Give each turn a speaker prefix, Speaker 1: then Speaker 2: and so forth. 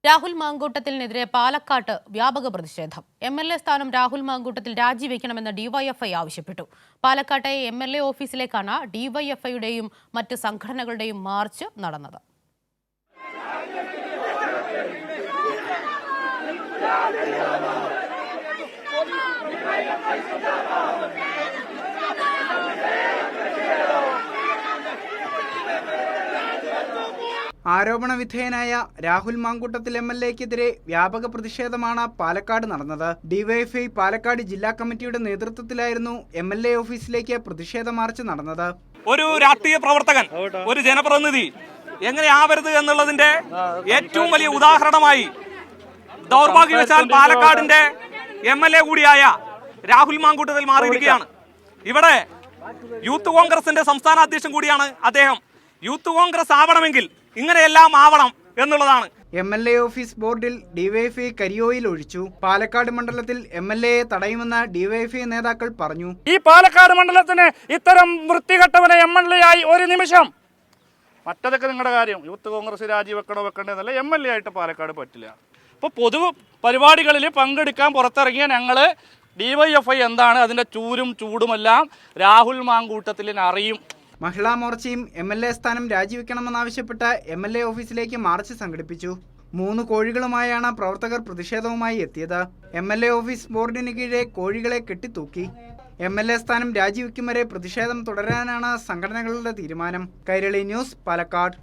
Speaker 1: രാഹുൽ മാങ്കൂട്ടത്തിനെതിരെ പാലക്കാട്ട് വ്യാപക പ്രതിഷേധം. എംഎൽഎ സ്ഥാനം രാഹുൽ മാങ്കൂട്ടത്തിൽ രാജിവെക്കണമെന്ന് ഡിവൈഎഫ്ഐ ആവശ്യപ്പെട്ടു. പാലക്കാട്ടെ എംഎൽഎ ഓഫീസിലേക്കാണ് ഡിവൈഎഫ്ഐയുടെയും മറ്റ് സംഘടനകളുടെയും മാർച്ച് നടന്നത്.
Speaker 2: ആരോപണ വിധേയനായ രാഹുൽ മാങ്കൂട്ടത്തിൽ എംഎൽഎക്കെതിരെ വ്യാപക പ്രതിഷേധമാണ് പാലക്കാട് നടന്നത്. ഡിവൈഎഫ്ഐ പാലക്കാട് ജില്ലാ കമ്മിറ്റിയുടെ നേതൃത്വത്തിലായിരുന്നു എംഎൽഎ ഓഫീസിലേക്ക് പ്രതിഷേധ മാർച്ച് നടന്നത്.
Speaker 3: ഒരു രാഷ്ട്രീയ പ്രവർത്തകൻ, ഒരു ജനപ്രതിനിധി എങ്ങനെ ആവരുത് എന്നുള്ളതിന്റെ ഏറ്റവും വലിയ ഉദാഹരണമായി ദൗർഭാഗ്യവശാൽ പാലക്കാടിന്റെ എംഎൽഎ കൂടിയായ രാഹുൽ മാങ്കൂട്ടത്തിൽ മാറിയിരിക്കുകയാണ്. ഇവിടെ യൂത്ത് കോൺഗ്രസിന്റെ സംസ്ഥാന അധ്യക്ഷൻ കൂടിയാണ് അദ്ദേഹം. യൂത്ത് കോൺഗ്രസ് ആവണമെങ്കിൽ ഇങ്ങനെയെല്ലാം ആവണം എന്നുള്ളതാണ്.
Speaker 2: എംഎൽഎ ഓഫീസ് ബോർഡിൽ ഡിവൈഎഫ്ഐ കരിയോയിൽ ഒഴിച്ചു. പാലക്കാട് മണ്ഡലത്തിൽ എംഎൽഎയെ തടയുമെന്ന് ഡിവൈഎഫ്ഐ നേതാക്കൾ പറഞ്ഞു.
Speaker 4: ഈ പാലക്കാട് മണ്ഡലത്തിന് ഇത്തരം വൃത്തികെട്ടവനെ എംഎൽഎ ആയി ഒരു നിമിഷം, മറ്റതൊക്കെ നിങ്ങളുടെ കാര്യം, യൂത്ത് കോൺഗ്രസ് രാജിവെക്കണോ വെക്കണ്ടേന്നല്ല, എംഎൽഎ ആയിട്ട് പാലക്കാട് പറ്റില്ല. ഇപ്പോൾ പൊതു പരിപാടികളിൽ പങ്കെടുക്കാൻ പുറത്തിറങ്ങിയ ഞങ്ങൾ ഡിവൈഎഫ്ഐ എന്താണ് അതിൻ്റെ ചൂടുമെല്ലാം രാഹുൽ മാങ്കൂട്ടത്തിലിന് അറിയും.
Speaker 2: മഹിളാ മോർച്ചയും എംഎൽഎ സ്ഥാനം രാജിവെക്കണമെന്നാവശ്യപ്പെട്ട് എംഎൽഎ ഓഫീസിലേക്ക് മാർച്ച് സംഘടിപ്പിച്ചു. 3 കോഴികളുമായാണ് പ്രവർത്തകർ പ്രതിഷേധവുമായി എത്തിയത്. എംഎൽഎ ഓഫീസ് ബോർഡിന് കീഴെ കോഴികളെ കെട്ടിത്തൂക്കി. എംഎൽഎ സ്ഥാനം രാജിവെക്കും വരെ പ്രതിഷേധം തുടരാനാണ് സംഘടനകളുടെ തീരുമാനം. കൈരളി ന്യൂസ്, പാലക്കാട്.